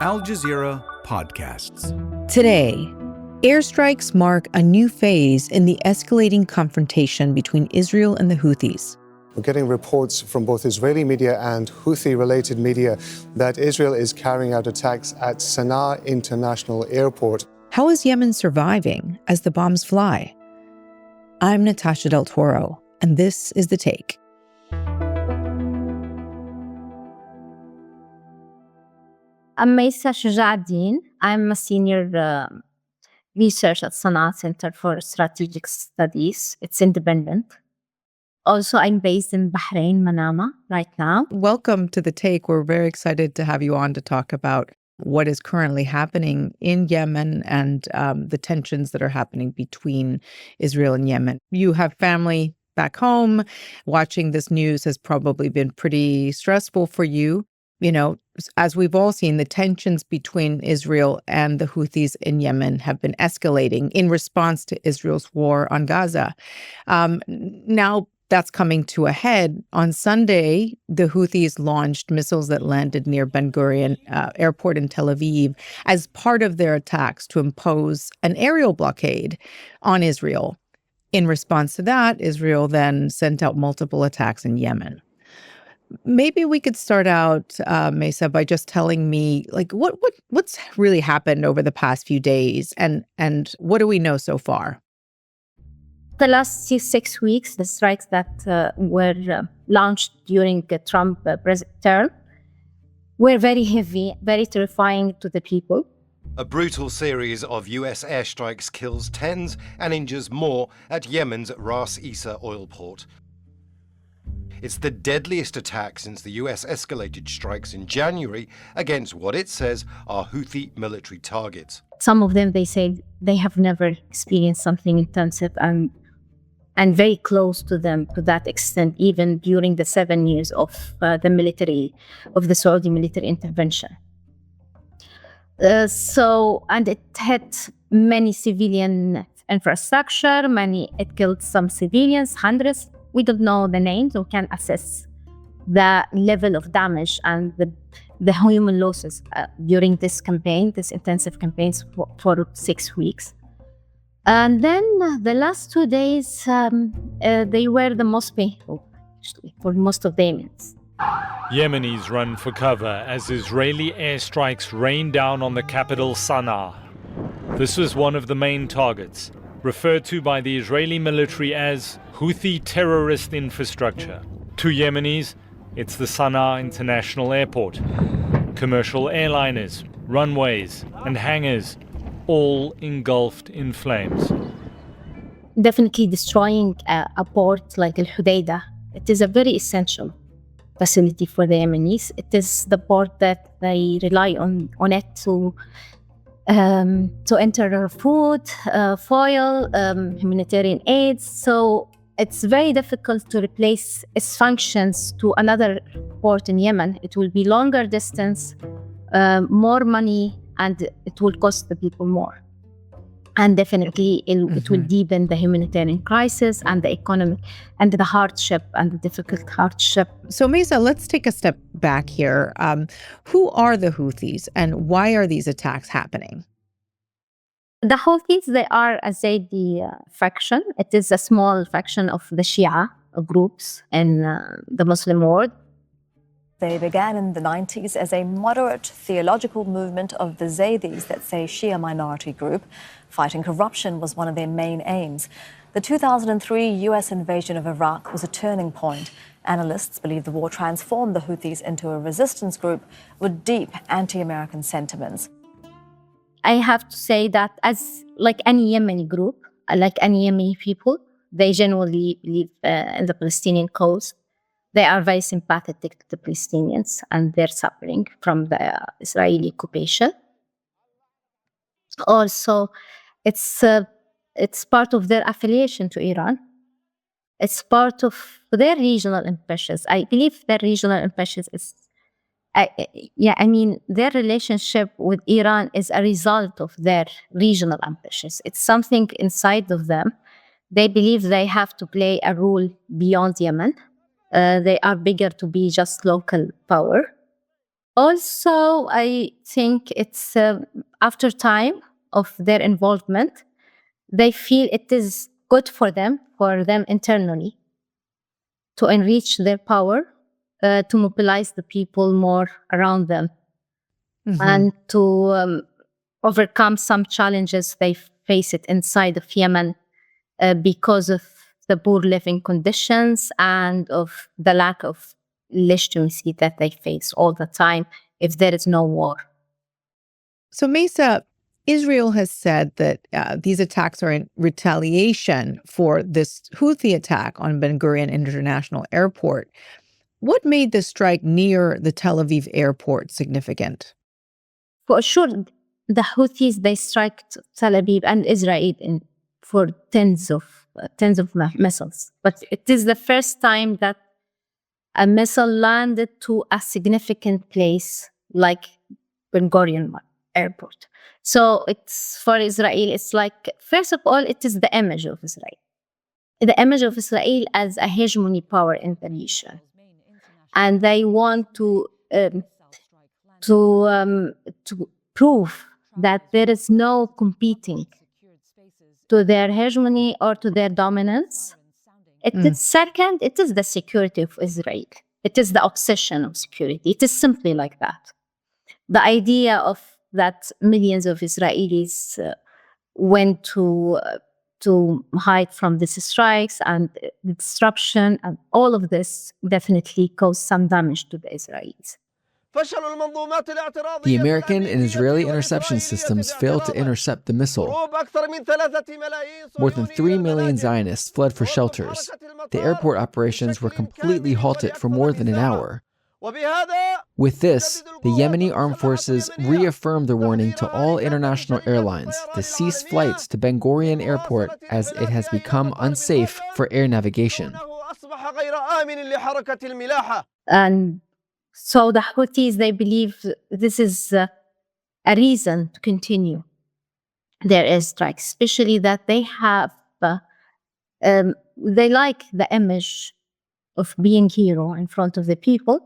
Al Jazeera podcasts. Today, airstrikes mark a new phase in the escalating confrontation between Israel and the Houthis. We're getting reports from both Israeli media and Houthi-related media that Israel is carrying out attacks at Sanaa International Airport. How is Yemen surviving as the bombs fly? I'm Natasha Del Toro, and this is The Take. I'm Maysaa Shuja. I'm a senior research at Sanaa Center for Strategic Studies. It's independent. Also, I'm based in Bahrain, Manama, right now. Welcome to The Take. We're very excited to have you on to talk about what is currently happening in Yemen and the tensions that are happening between Israel and Yemen. You have family back home. Watching this news has probably been pretty stressful for you. You know, as we've all seen, the tensions between Israel and the Houthis in Yemen have been escalating in response to Israel's war on Gaza. Now, that's coming to a head. On Sunday, the Houthis launched missiles that landed near Ben Gurion Airport in Tel Aviv as part of their attacks to impose an aerial blockade on Israel. In response to that, Israel then sent out multiple attacks in Yemen. Maybe we could start out, Maysaa, by just telling me, like, what's really happened over the past few days, and what do we know so far? The last 6 weeks, the strikes that were launched during the Trump term were very heavy, very terrifying to the people. A brutal series of U.S. airstrikes kills tens and injures more at Yemen's Ras Isa oil port. It's the deadliest attack since the U.S. escalated strikes in January against what it says are Houthi military targets. Some of them, they say they have never experienced something intensive and very close to them to that extent, even during the 7 years of the Saudi military intervention. And it hit many civilian infrastructure, it killed some civilians, hundreds. We don't know the names. We can assess the level of damage and the human losses during this campaign, this intensive campaigns for 6 weeks. And then the last 2 days, they were the most painful, actually, for most of the Yemenis. Yemenis run for cover as Israeli airstrikes rain down on the capital Sanaa. This was one of the main targets, referred to by the Israeli military as Houthi terrorist infrastructure. To Yemenis, it's the Sanaa International Airport. Commercial airliners, runways, and hangars, all engulfed in flames. Definitely destroying a port like al-Hodeidah. It is a very essential facility for the Yemenis. It is the port that they rely on it to enter food, foil, humanitarian aid. So it's very difficult to replace its functions to another port in Yemen. It will be longer distance, more money, and it will cost the people more. And definitely it will deepen the humanitarian crisis and the economic and the hardship and the difficult hardship. So Maysaa, let's take a step back here. Who are the Houthis and why are these attacks happening? The Houthis, they are a Zaidi faction. It is a small faction of the Shia groups in the Muslim world. They began in the 90s as a moderate theological movement of the Zaydis, that's a Shia minority group. Fighting corruption was one of their main aims. The 2003 U.S. invasion of Iraq was a turning point. Analysts believe the war transformed the Houthis into a resistance group with deep anti-American sentiments. I have to say that as like any Yemeni group, like any Yemeni people, they genuinely believe in the Palestinian cause. They are very sympathetic to the Palestinians and their suffering from the Israeli occupation. Also, it's part of their affiliation to Iran. It's part of their regional ambitions. I believe their regional ambitions is, their relationship with Iran is a result of their regional ambitions. It's something inside of them. They believe they have to play a role beyond Yemen. They are bigger to be just local power. Also, I think it's after time of their involvement, they feel it is good for them internally, to enrich their power, to mobilize the people more around them, and to overcome some challenges they face it inside of Yemen because of the poor living conditions and of the lack of legitimacy that they face all the time if there is no war. So, Maysaa, Israel has said that these attacks are in retaliation for this Houthi attack on Ben Gurion International Airport. What made the strike near the Tel Aviv airport significant? For sure, the Houthis, they strike Tel Aviv and Israel for tens of missiles. But it is the first time that a missile landed to a significant place like Ben Gurion Airport. So it's for Israel, it's like, first of all, it is the image of Israel. The image of Israel as a hegemony power in the region. And they want to prove that there is no competing to their hegemony or to their dominance. Second, it is the security of Israel. It is the obsession of security. It is simply like that. The idea of that millions of Israelis went to hide from these strikes and the disruption, and all of this definitely caused some damage to the Israelis. The American and Israeli interception systems failed to intercept the missile. More than 3 million Zionists fled for shelters. The airport operations were completely halted for more than an hour. With this, the Yemeni armed forces reaffirmed their warning to all international airlines to cease flights to Ben Gurion Airport as it has become unsafe for air navigation. And so the Houthis, they believe this is a reason to continue their airstrikes, especially that they have, they like the image of being hero in front of the people.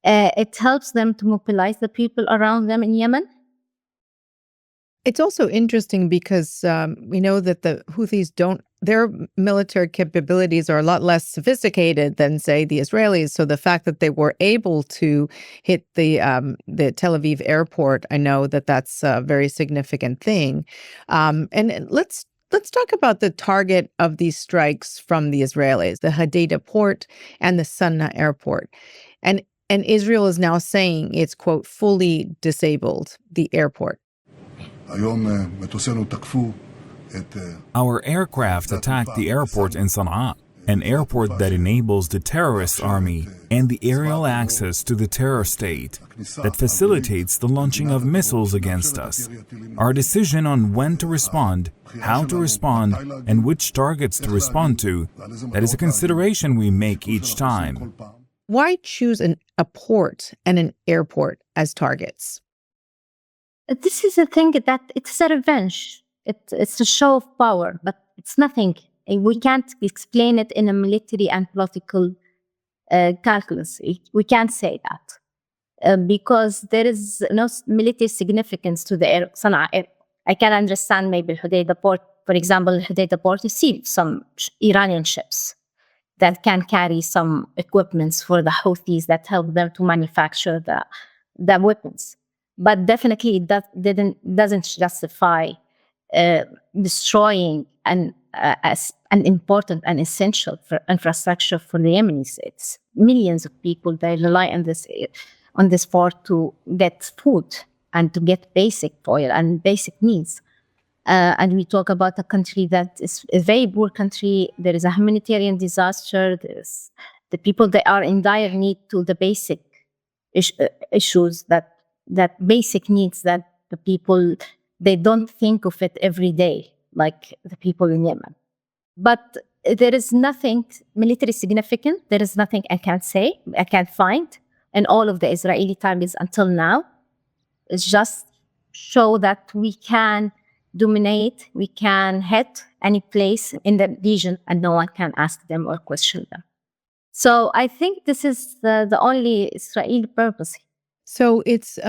It helps them to mobilize the people around them in Yemen. It's also interesting because we know that the Houthis their military capabilities are a lot less sophisticated than, say, the Israelis. So the fact that they were able to hit the Tel Aviv airport, I know that that's a very significant thing. And let's talk about the target of these strikes from the Israelis, the Hodeidah port and the Sanaa airport. And Israel is now saying it's, quote, fully disabled, the airport. Our aircraft attacked the airport in Sanaa, an airport that enables the terrorist army and the aerial access to the terror state that facilitates the launching of missiles against us. Our decision on when to respond, how to respond, and which targets to respond to, that is a consideration we make each time. Why choose a port and an airport as targets? This is a thing that it's a revenge. It's a show of power, but it's nothing. We can't explain it in a military and political calculus. We can't say that because there is no military significance to the Sanaa airport. I can understand maybe Hodeidah port, for example, Hodeidah port received some Iranian ships that can carry some equipments for the Houthis that help them to manufacture the weapons. But definitely it doesn't justify destroying an important and essential for infrastructure for the Yemenis. It's millions of people, they rely on this port to get food and to get basic oil and basic needs. And we talk about a country that is a very poor country. There is a humanitarian disaster. There's the people, they are in dire need to the basic issues, that basic needs that the people, they don't think of it every day, like the people in Yemen. But there is nothing military significant. There is nothing I can't find in all of the Israeli times until now. It's just show that we can dominate, we can hit any place in the region and no one can ask them or question them. So I think this is the only Israeli purpose So it's,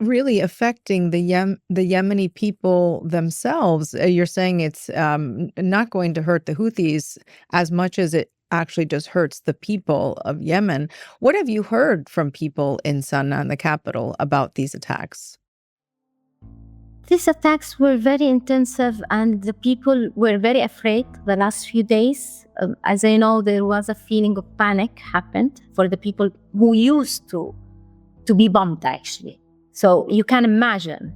really affecting the Yemeni people themselves. You're saying it's not going to hurt the Houthis as much as it actually just hurts the people of Yemen. What have you heard from people in Sanaa, the capital, about these attacks? These attacks were very intensive and the people were very afraid the last few days. As I know, there was a feeling of panic happened for the people who used to be bombed, actually. So you can imagine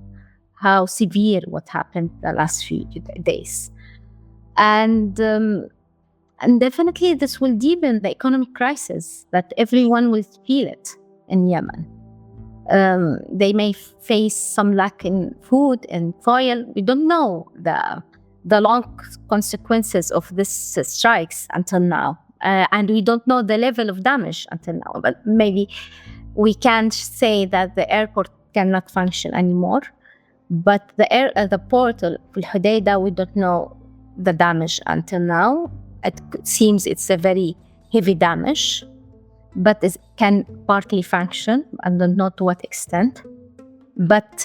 how severe what happened the last few days. And definitely this will deepen the economic crisis that everyone will feel it in Yemen. They may face some lack in food and oil. We don't know the long consequences of this strikes until now. And we don't know the level of damage until now. But maybe we can't say that the airport cannot function anymore. But the port of Hodeidah, we don't know the damage until now. It seems it's a very heavy damage, but it can partly function. I don't know to what extent. But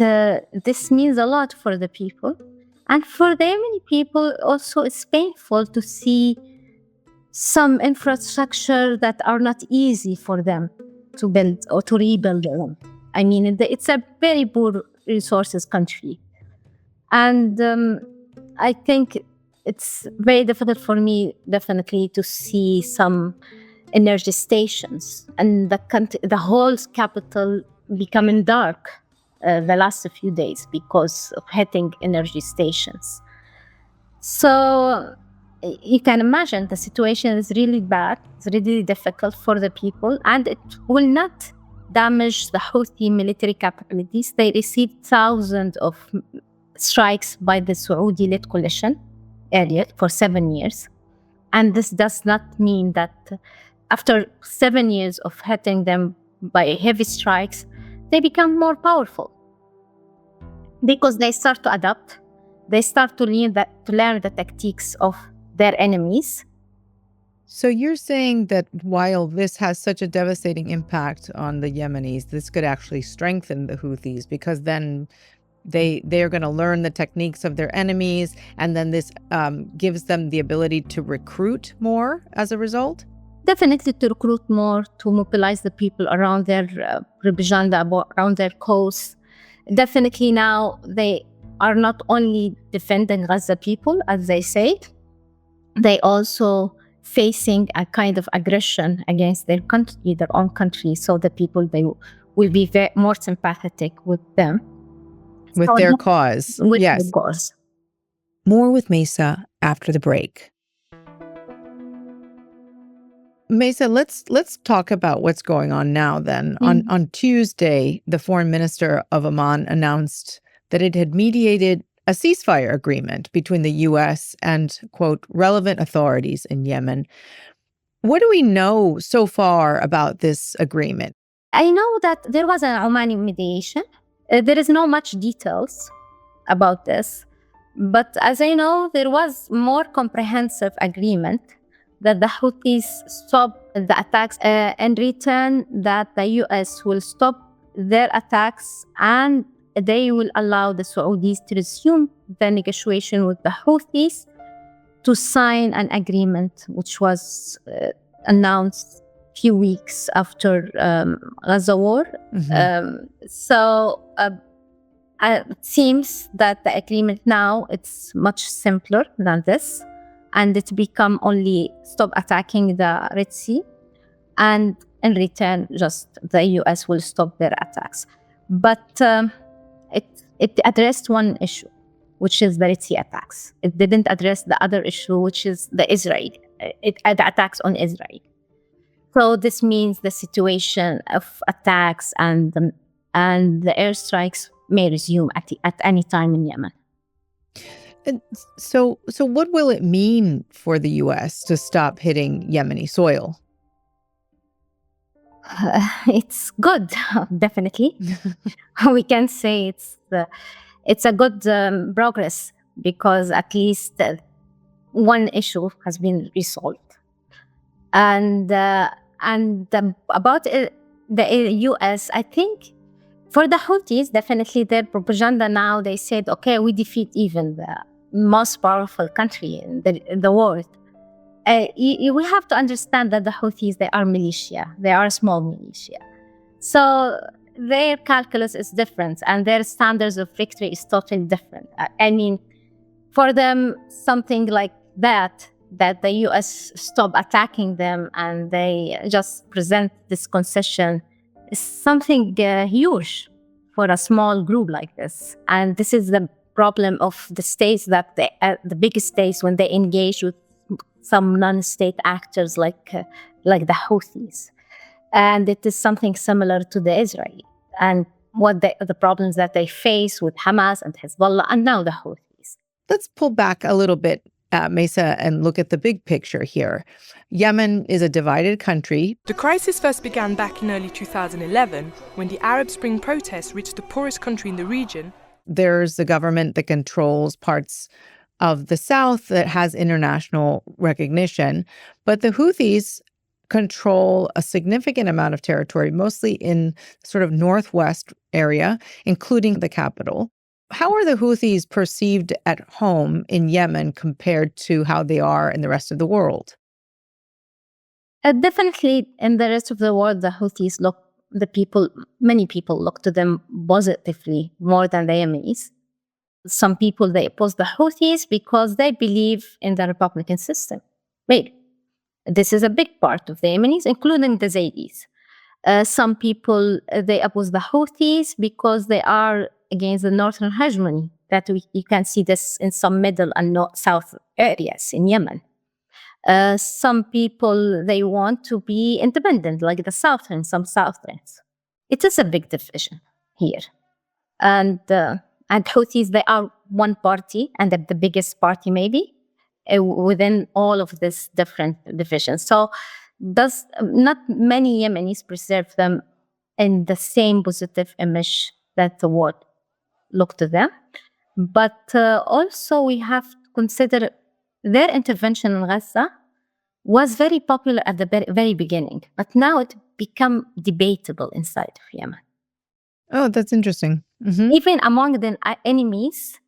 this means a lot for the people. And for the Yemeni people, also, it's painful to see some infrastructure that are not easy for them to build or to rebuild them. I mean, it's a very poor resources country. And I think it's very difficult for me, definitely, to see some energy stations and the whole capital becoming dark the last few days because of hitting energy stations. So you can imagine the situation is really bad. It's really difficult for the people, and it will not damage the Houthi military capabilities. They received thousands of strikes by the Saudi-led coalition earlier for 7 years. And this does not mean that after 7 years of hitting them by heavy strikes, they become more powerful. Because they start to adapt, they start to learn the tactics of their enemies. So you're saying that while this has such a devastating impact on the Yemenis, this could actually strengthen the Houthis, because then they're going to learn the techniques of their enemies, and then this gives them the ability to recruit more as a result? Definitely to recruit more, to mobilize the people around their propaganda, around their cause. Definitely now they are not only defending Gaza people, as they say, they also facing a kind of aggression against their country, their own country. So the people, they will be more sympathetic with them. With their cause. With yes. their cause. More with Maysaa after the break. Maysaa, let's talk about what's going on now then. On Tuesday, the foreign minister of Oman announced that it had mediated a ceasefire agreement between the U.S. and, quote, relevant authorities in Yemen. What do we know so far about this agreement? I know that there was an Omani mediation. There is no much details about this. But as I know, there was more comprehensive agreement that the Houthis stop the attacks, in return that the U.S. will stop their attacks and they will allow the Saudis to resume the negotiation with the Houthis to sign an agreement which was announced a few weeks after Gaza war. Mm-hmm. It seems that the agreement now, it's much simpler than this. And it become only stop attacking the Red Sea. And in return, just the U.S. will stop their attacks. But it addressed one issue, which is the Red Sea attacks. It didn't address the other issue, which is the attacks on Israel. So this means the situation of attacks and the airstrikes may resume at any time in Yemen. So what will it mean for the U.S. to stop hitting Yemeni soil? It's good, definitely. We can say it's a good progress, because at least one issue has been resolved. And about the U.S., I think, for the Houthis, definitely their propaganda now, they said, okay, we defeat even the most powerful country in the world. We have to understand that the Houthis, they are militia. They are a small militia. So their calculus is different and their standards of victory is totally different. I mean, for them, something like that the U.S. stop attacking them and they just present this concession is something huge for a small group like this. And this is the problem of the states that the biggest states when they engage with some non-state actors like the Houthis. And it is something similar to the Israel and what the problems that they face with Hamas and Hezbollah and now the Houthis. Let's pull back a little bit, Maysaa, and look at the big picture here. Yemen is a divided country. The crisis first began back in early 2011 when the Arab Spring protests reached the poorest country in the region. There's the government that controls parts of the south that has international recognition, but the Houthis control a significant amount of territory, mostly in sort of northwest area, including the capital. How are the Houthis perceived at home in Yemen compared to how they are in the rest of the world? Definitely in the rest of the world, the Houthis many people look to them positively more than the Yemenis. Some people, they oppose the Houthis because they believe in the republican system. Maybe. This is a big part of the Yemenis, including the Zaydis. Some people, they oppose the Houthis because they are against the northern hegemony. That you can see this in some middle and south areas in Yemen. Some people, they want to be independent, like the Southerns, some Southerns. It is a big division here. And Houthis, they are one party, and the biggest party maybe, within all of these different divisions. So not many Yemenis preserve them in the same positive image that the world look to them. But also we have to consider their intervention in Gaza was very popular at the very beginning, but now it become debatable inside of Yemen. Oh, that's interesting. Mm-hmm. Even among the enemies,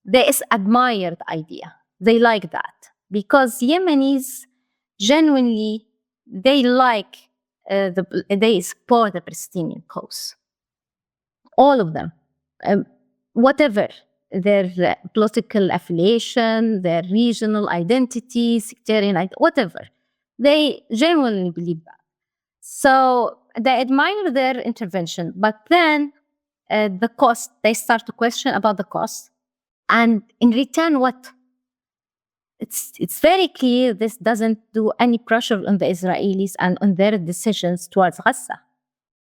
there is admired idea. They like that because Yemenis genuinely, they like, they support the Palestinian cause. All of them, whatever their political affiliation, their regional identity, sectarian, whatever. They genuinely believe that. So they admire their intervention, but then the cost, they start to question about the cost. And in return, what? It's very clear this doesn't do any pressure on the Israelis and on their decisions towards Gaza.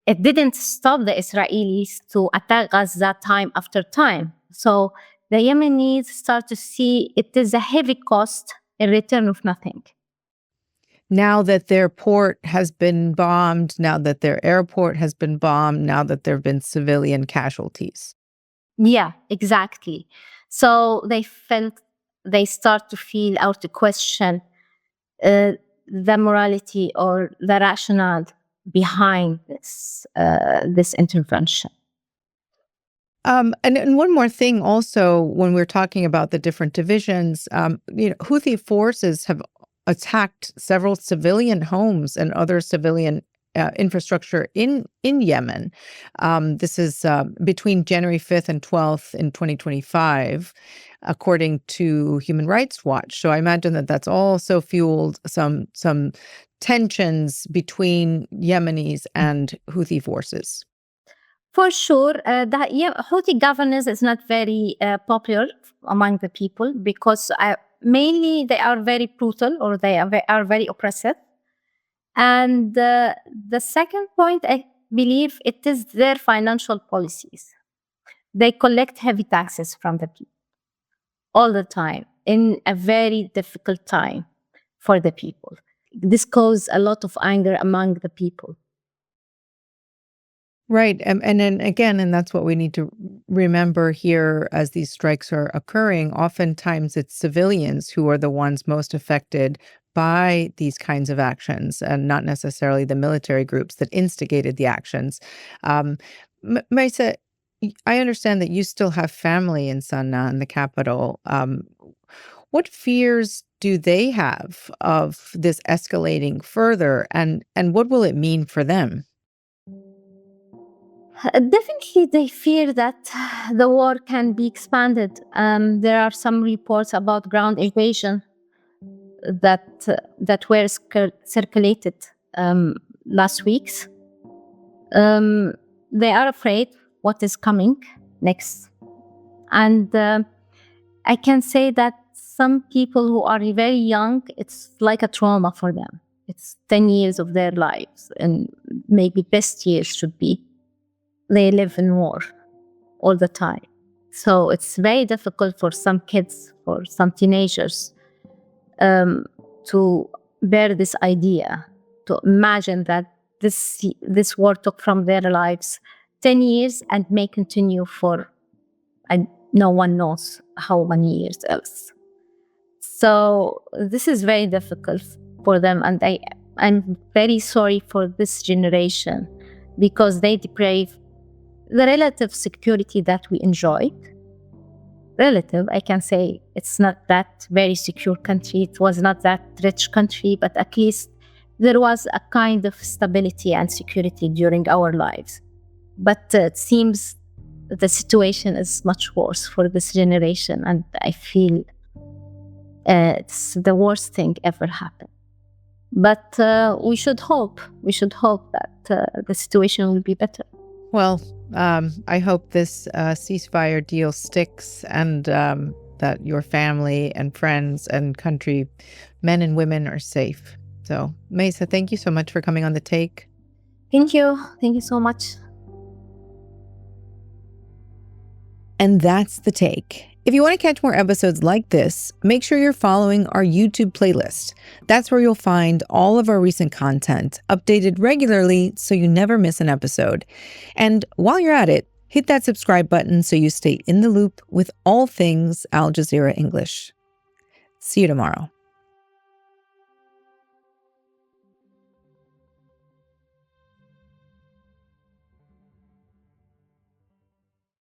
It didn't stop the Israelis to attack Gaza time after time. So the Yemenis start to see it is a heavy cost in return of nothing. Now that their port has been bombed, now that their airport has been bombed, now that there have been civilian casualties. Yeah, exactly. So they start to feel or to question the morality or the rationale behind this intervention. And one more thing also, when we're talking about the different divisions, Houthi forces have attacked several civilian homes and other civilian infrastructure in Yemen. This is between January 5th and 12th in 2025, according to Human Rights Watch. So I imagine that that's also fueled some tensions between Yemenis and Houthi forces. For sure, the Houthi governance is not very popular among the people because mainly they are very brutal or they are very oppressive. And the second point, I believe, it is their financial policies. They collect heavy taxes from the people all the time in a very difficult time for the people. This caused a lot of anger among the people. Right. And then again, and that's what we need to remember here as these strikes are occurring. Oftentimes it's civilians who are the ones most affected by these kinds of actions and not necessarily the military groups that instigated the actions. Maysaa, I understand that you still have family in Sanaa, in the capital. What fears do they have of this escalating further, and what will it mean for them? Definitely, they fear that the war can be expanded. There are some reports about ground invasion that were circulated last weeks. They are afraid what is coming next. And I can say that some people who are very young, it's like a trauma for them. It's 10 years of their lives, and maybe best years should be. They live in war all the time. So it's very difficult for some kids, for some teenagers, to bear this idea, to imagine that this war took from their lives 10 years and may continue for no one knows how many years else. So this is very difficult for them, and I'm very sorry for this generation because they deprive the relative security that we enjoyed. Relative, I can say it's not that very secure country. It was not that rich country, but at least there was a kind of stability and security during our lives. But it seems the situation is much worse for this generation, and I feel it's the worst thing ever happened. But we should hope that the situation will be better. Well, I hope this ceasefire deal sticks, and that your family and friends and country, men and women, are safe. So, Maysaa, thank you so much for coming on The Take. Thank you. Thank you so much. And that's The Take. If you want to catch more episodes like this, make sure you're following our YouTube playlist. That's where you'll find all of our recent content, updated regularly so you never miss an episode. And while you're at it, hit that subscribe button so you stay in the loop with all things Al Jazeera English. See you tomorrow.